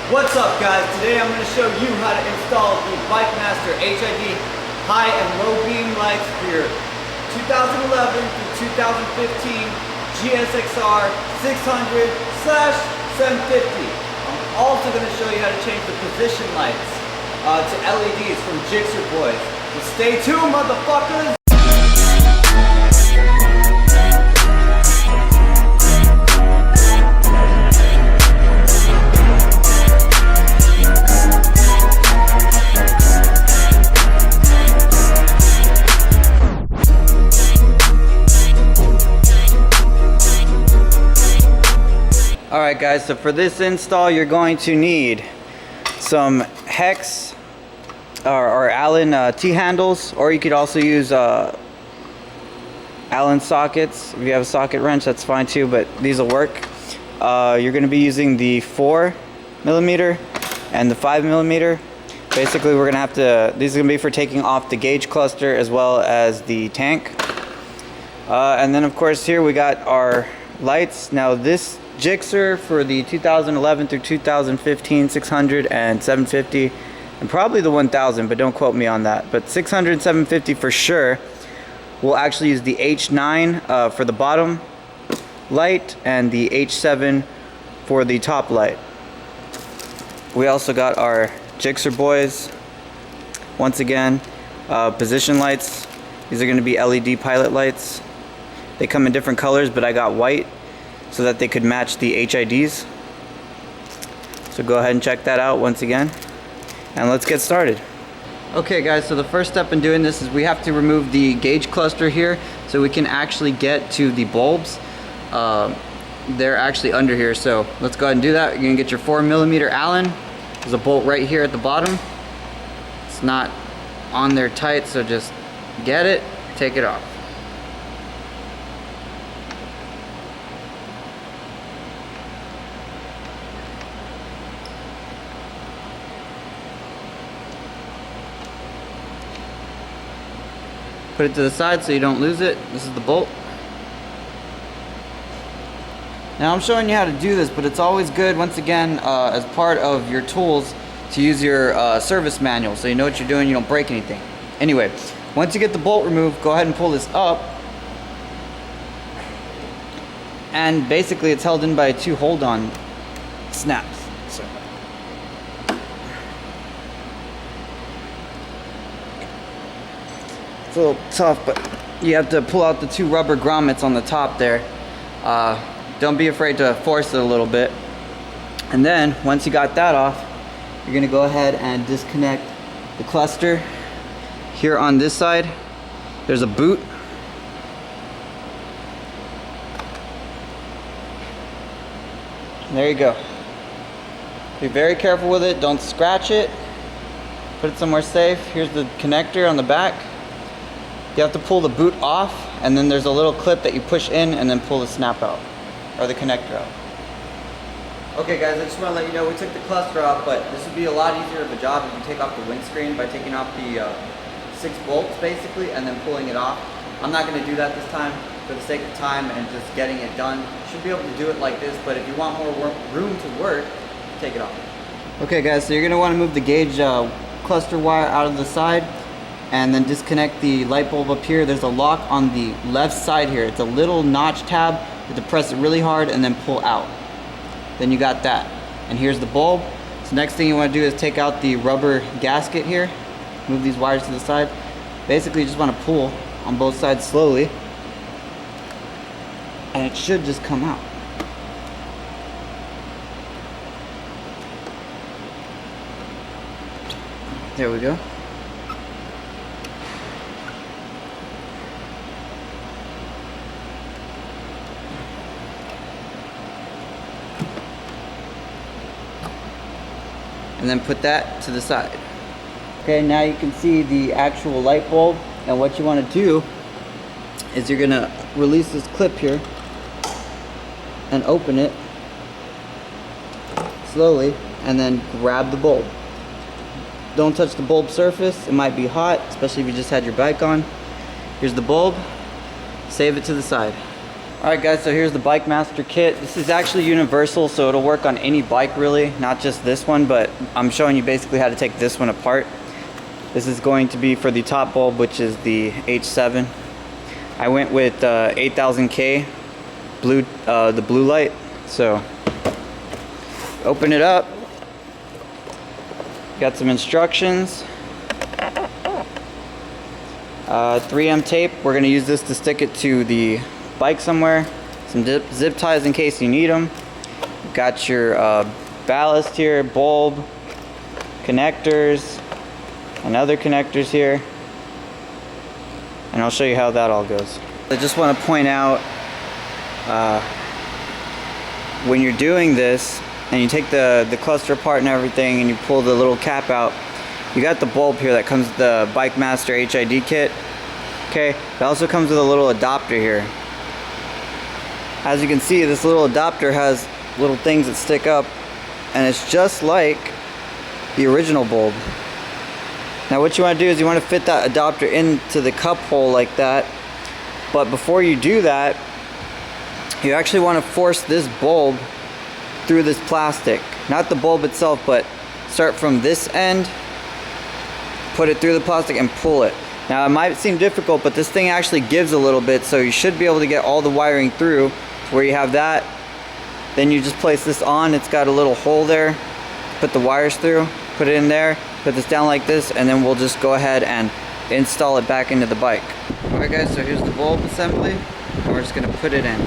What's up guys? Today I'm going to show you how to install the BikeMaster HID high and low beam lights for your 2011 through 2015 GSXR 600/750. I'm also going to show you how to change the position lights to LEDs from Gixxer Boys. So stay tuned, motherfuckers! Alright guys, so for this install you're going to need some hex or Allen T-handles, or you could also use Allen sockets. If you have a socket wrench, that's fine too, but these will work. You're going to be using the 4mm and the 5mm. Basically we're going to have to, these are going to be for taking off the gauge cluster as well as the tank. And then of course here we got our lights. Now this Gixxer for the 2011 through 2015 600 and 750, and probably the 1000, but don't quote me on that, but 600 and 750 for sure. We'll actually use the H9 for the bottom light and the H7 for the top light. We also got our Gixxer Boys, once again, position lights. These are going to be LED pilot lights. They come in different colors, but I got white so that they could match the HIDs. So go ahead and check that out once again, and let's get started. Okay guys, so the first step in doing this is we have to remove the gauge cluster here so we can actually get to the bulbs. They're actually under here, so let's go ahead and do that. You're gonna get your 4mm Allen. There's a bolt right here at the bottom. It's not on there tight, so just get it, take it off. Put it to the side so you don't lose it. This is the bolt. Now I'm showing you how to do this, but it's always good, once again, as part of your tools, to use your service manual so you know what you're doing, you don't break anything. Anyway, once you get the bolt removed, go ahead and pull this up. And basically it's held in by 2 hold-on snaps. So it's a little tough, but you have to pull out the 2 rubber grommets on the top there. Don't be afraid to force it a little bit. And then once you got that off, you're gonna go ahead and disconnect the cluster. Here on this side, there's a boot. There you go. Be very careful with it, don't scratch it. Put it somewhere safe. Here's the connector on the back. You have to pull the boot off, and then there's a little clip that you push in and then pull the snap out, or the connector out. Okay guys, I just want to let you know we took the cluster off, but this would be a lot easier of a job if you take off the windscreen by taking off the 6 bolts basically and then pulling it off. I'm not going to do that this time for the sake of time and just getting it done. You should be able to do it like this, but if you want more room to work, take it off. Okay guys, so you're going to want to move the gauge cluster wire out of the side, and then disconnect the light bulb up here. There's a lock on the left side here. It's a little notch tab. You have to press it really hard and then pull out. Then you got that. And here's the bulb. So next thing you want to do is take out the rubber gasket here. Move these wires to the side. Basically you just want to pull on both sides slowly, and it should just come out. There we go. And then put that to the side. Okay, now you can see the actual light bulb, and what you want to do is you're gonna release this clip here and open it slowly, and then grab the bulb. Don't touch the bulb surface, it might be hot, especially if you just had your bike on. Here's the bulb, save it to the side. Alright guys, so here's the BikeMaster kit. This is actually universal, so it'll work on any bike really, not just this one, but I'm showing you basically how to take this one apart. This is going to be for the top bulb, which is the H7. I went with 8000K blue, the blue light. So open it up. Got some instructions. 3M tape. We're going to use this to stick it to the bike somewhere. Some zip ties in case you need them. Got your ballast here, bulb, connectors, and other connectors here. And I'll show you how that all goes. I just want to point out, when you're doing this and you take the cluster apart and everything and you pull the little cap out, you got the bulb here that comes with the BikeMaster HID kit. Okay, it also comes with a little adapter here. As you can see, this little adapter has little things that stick up, and it's just like the original bulb. Now what you want to do is you want to fit that adapter into the cup hole like that, but before you do that, you actually want to force this bulb through this plastic. Not the bulb itself, but start from this end, put it through the plastic and pull it. Now it might seem difficult, but this thing actually gives a little bit, so you should be able to get all the wiring through where you have that. Then you just place this on. It's got a little hole there, put the wires through, put it in there, put this down like this, and then we'll just go ahead and install it back into the bike. Alright guys, so here's the bulb assembly, and we're just going to put it in.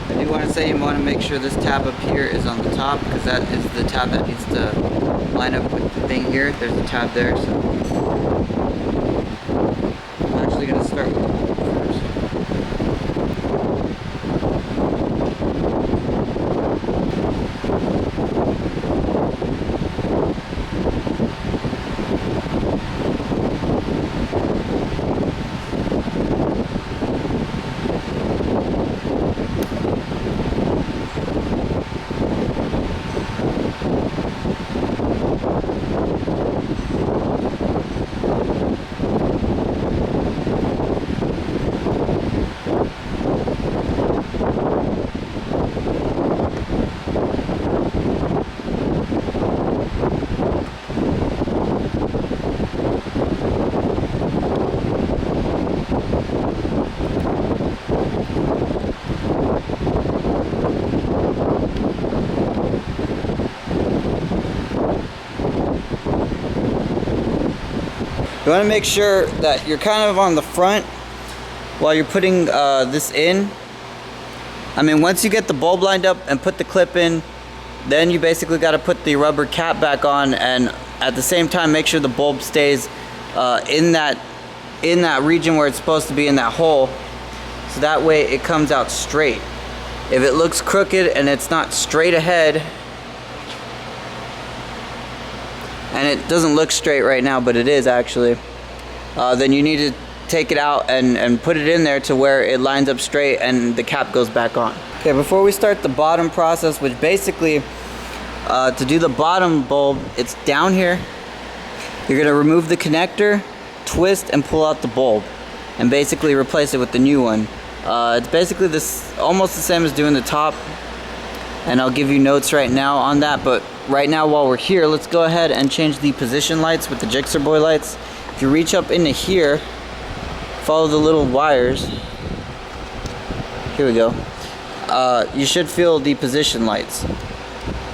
I do want to say you want to make sure this tab up here is on the top, because that is the tab that needs to line up with the thing here. There's a tab there, so I'm actually going to start with the bulb first. You want to make sure that you're kind of on the front while you're putting this in. I mean, once you get the bulb lined up and put the clip in, then you basically got to put the rubber cap back on, and at the same time make sure the bulb stays in that region where it's supposed to be, in that hole, so that way it comes out straight. If it looks crooked and it's not straight ahead, and it doesn't look straight right now, but it is actually, then you need to take it out and put it in there to where it lines up straight and the cap goes back on. Okay, before we start the bottom process, which basically, to do the bottom bulb, it's down here. You're gonna remove the connector, twist, and pull out the bulb, and basically replace it with the new one. It's basically this, almost the same as doing the top, and I'll give you notes right now on that, but right now while we're here, let's go ahead and change the position lights with the Gixxer Boy lights. If you reach up into here, follow the little wires, here we go, you should feel the position lights,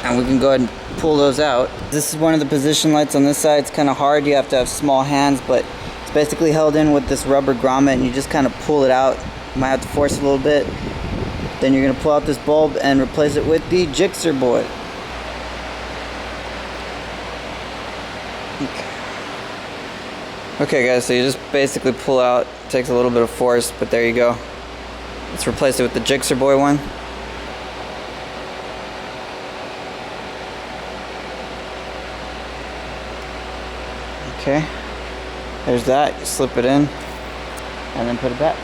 and we can go ahead and pull those out. This is one of the position lights on this side. It's kind of hard, you have to have small hands, but it's basically held in with this rubber grommet, and you just kind of pull it out. You might have to force it a little bit. Then you're going to pull out this bulb and replace it with the Gixxer Boy. Okay guys, so you just basically pull out. It takes a little bit of force, but there you go. Let's replace it with the Gixxer Boy one. Okay, there's that. You slip it in and then put it back.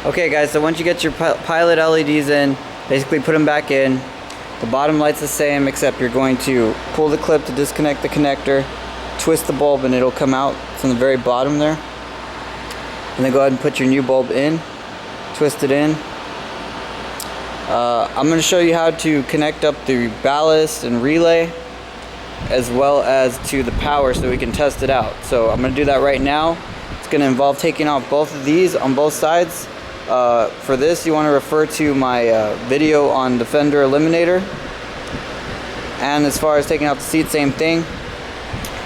Okay guys, so once you get your pilot LEDs in, Basically put them back in. The bottom light's the same, except you're going to pull the clip to disconnect the connector, twist the bulb, and it'll come out. It's on the very bottom there. And then go ahead and put your new bulb in, twist it in. I'm going to show you how to connect up the ballast and relay, as well as to the power, so we can test it out. So I'm going to do that right now. It's going to involve taking off both of these on both sides. For this, you want to refer to my video on the fender eliminator. And as far as taking out the seat, same thing.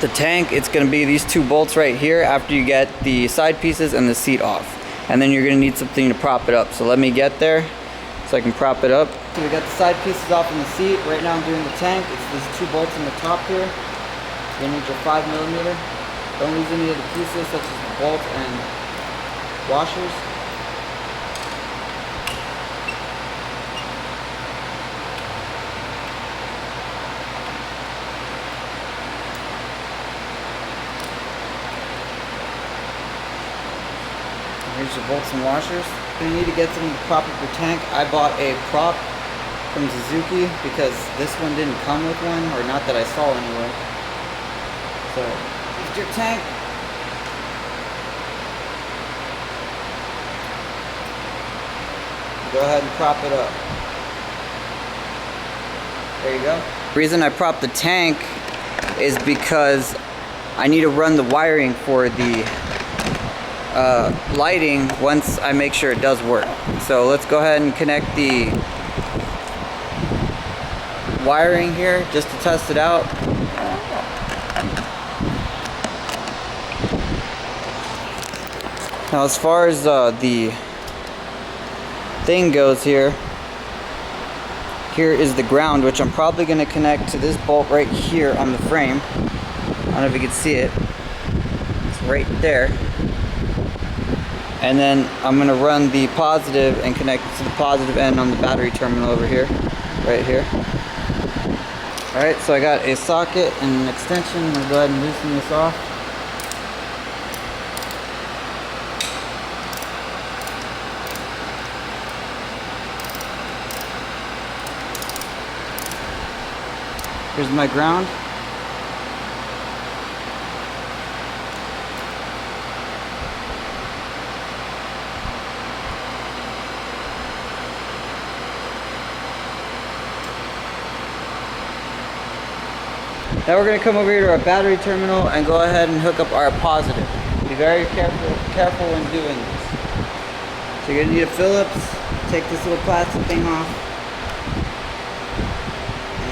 The tank, it's going to be these two bolts right here after you get the side pieces and the seat off. And then you're going to need something to prop it up. So let me get there so I can prop it up. So we got the side pieces off in the seat. Right now I'm doing the tank. It's these two bolts in the top here. You're going to need your 5mm. Don't lose any of the pieces, such as the bolts and washers. Here's your bolts and washers. You're going to need to get something to prop up your tank. I bought a prop from Suzuki because this one didn't come with one, or not that I saw anyway. So, here's your tank. Go ahead and prop it up. There you go. The reason I prop the tank is because I need to run the wiring for the lighting once I make sure it does work. So let's go ahead and connect the wiring here just to test it out. Now as far as the thing goes here is the ground, which I'm probably going to connect to this bolt right here on the frame. I don't know if you can see it. It's right there. And then I'm going to run the positive and connect it to the positive end on the battery terminal over here, right here. Alright, so I got a socket and an extension. I'm going to go ahead and loosen this off. Here's my ground. Now we're going to come over here to our battery terminal and go ahead and hook up our positive. Be very careful when doing this. So you're going to need a Phillips. Take this little plastic thing off.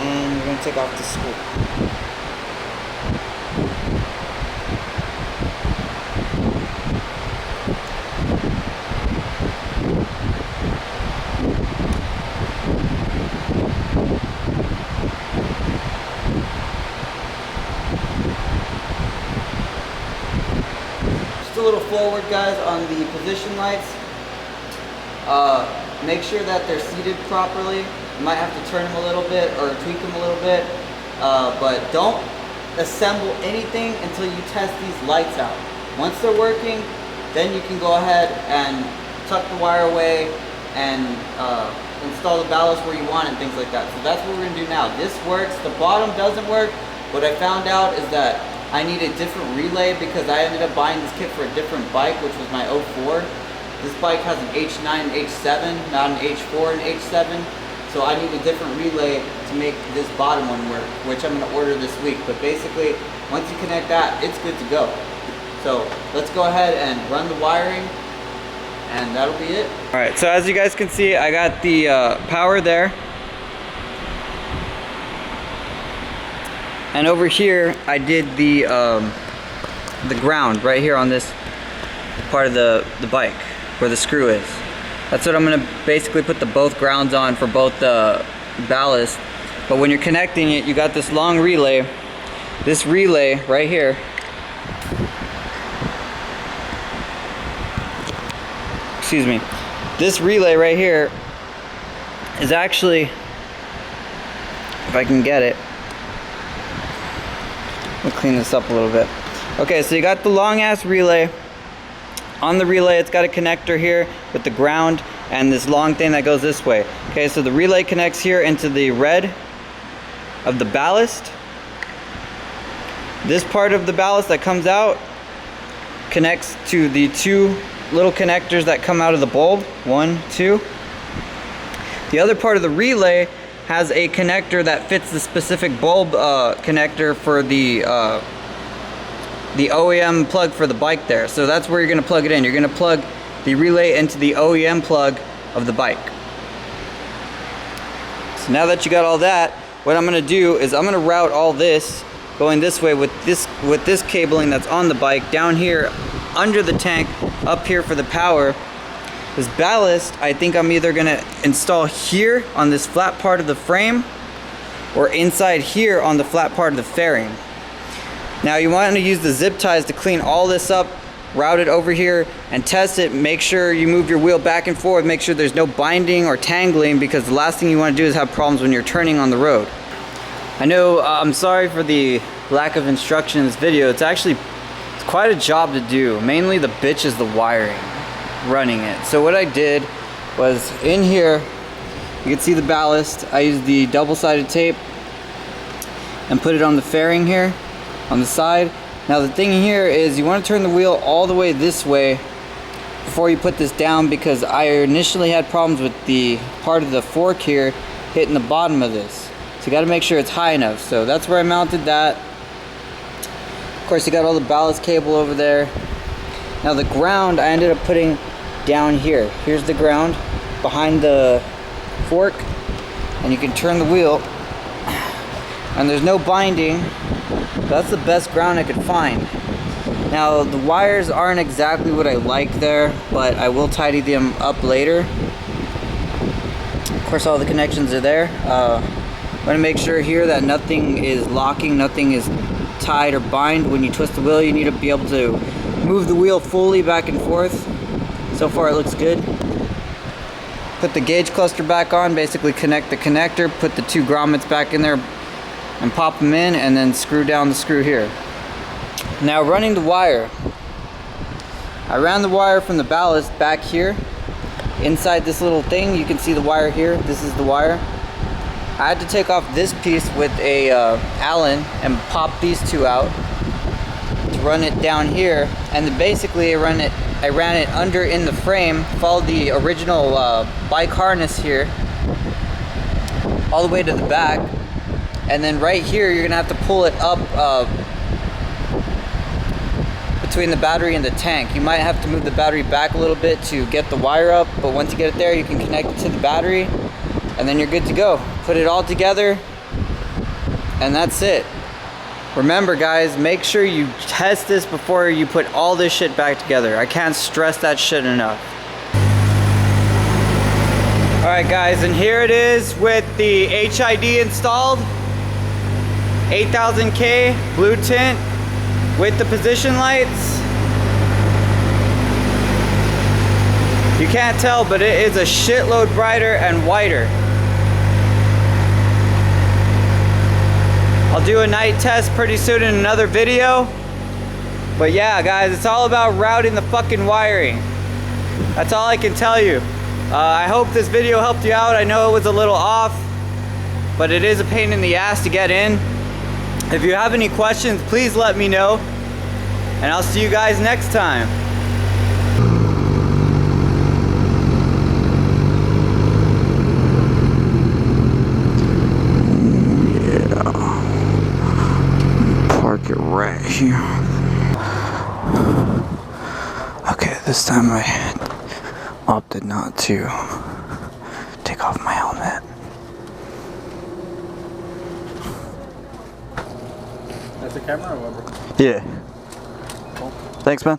And you're going to take off the screw. A little forward, guys, on the position lights. Make sure that they're seated properly. You might have to turn them a little bit or tweak them a little bit, but don't assemble anything until you test these lights out. Once they're working, then you can go ahead and tuck the wire away and install the ballast where you want and things like that. So that's what we're going to do now. This works. The bottom doesn't work. What I found out is that I need a different relay because I ended up buying this kit for a different bike, which was my 04. This bike has an H9 and H7, not an H4 and H7. So I need a different relay to make this bottom one work, which I'm going to order this week. But basically, once you connect that, it's good to go. So let's go ahead and run the wiring, and that'll be it. Alright, so as you guys can see, I got the power there. And over here, I did the ground right here on this part of the bike where the screw is. That's what I'm gonna basically put the both grounds on for both the ballast. But when you're connecting it, you got this long relay. This relay right here excuse me. This relay right here is actually, if I can get it, we'll clean this up a little bit. Okay, so you got the long ass relay, On the relay, it's got a connector here with the ground and this long thing that goes this way. Okay, so the relay connects here into the red of the ballast. This part of the ballast that comes out connects to the two little connectors that come out of the bulb. 1, 2. The other part of the relay has a connector that fits the specific bulb connector for the OEM plug for the bike there. So that's where you're going to plug it in. You're going to plug the relay into the OEM plug of the bike. So now that you got all that, what I'm going to do is I'm going to route all this going this way with this cabling that's on the bike down here under the tank, up here for the power. This ballast, I think I'm either going to install here on this flat part of the frame or inside here on the flat part of the fairing. Now you want to use the zip ties to clean all this up, route it over here and test it. Make sure you move your wheel back and forth, make sure there's no binding or tangling, because the last thing you want to do is have problems when you're turning on the road. I know, I'm sorry for the lack of instruction in this video. It's quite a job to do. Mainly the bitch is the wiring, running it. So what I did was in here, you can see the ballast. I used the double-sided tape and put it on the fairing here on the side. Now the thing here is you want to turn the wheel all the way this way before you put this down, because I initially had problems with the part of the fork here hitting the bottom of this. So you got to make sure it's high enough. So that's where I mounted that. Of course, you got all the ballast cable over there. Now the ground I ended up putting down here. Here's the ground behind the fork, and you can turn the wheel and there's no binding. That's the best ground I could find. Now the wires aren't exactly what I like there, but I will tidy them up later. Of course, all the connections are there. I'm going to make sure here that nothing is locking, nothing is tied or bind. When you twist the wheel, you need to be able to move the wheel fully back and forth. So far it looks good. Put the gauge cluster back on, basically connect the connector, put the two grommets back in there and pop them in, and then screw down the screw here. Now running the wire. I ran the wire from the ballast back here. Inside this little thing, you can see the wire here. This is the wire. I had to take off this piece with a Allen and pop these two out to run it down here. And then basically I ran it under in the frame, followed the original bike harness here all the way to the back. And then right here, you're gonna have to pull it up between the battery and the tank. You might have to move the battery back a little bit to get the wire up, but once you get it there, you can connect it to the battery, and then you're good to go. Put it all together, and that's it. Remember guys, make sure you test this before you put all this shit back together. I can't stress that shit enough. Alright guys, and here it is with the HID installed. 8000K blue tint with the position lights. You can't tell, but it is a shitload brighter and whiter. I'll do a night test pretty soon in another video. But yeah guys, it's all about routing the fucking wiring. That's all I can tell you. I hope this video helped you out. I know it was a little off, but it is a pain in the ass to get in. If you have any questions, please let me know, and I'll see you guys next time. Yeah. Park it right here. Okay, this time I opted not to take off my helmet. That's a camera or whatever? Yeah. Cool. Thanks, man.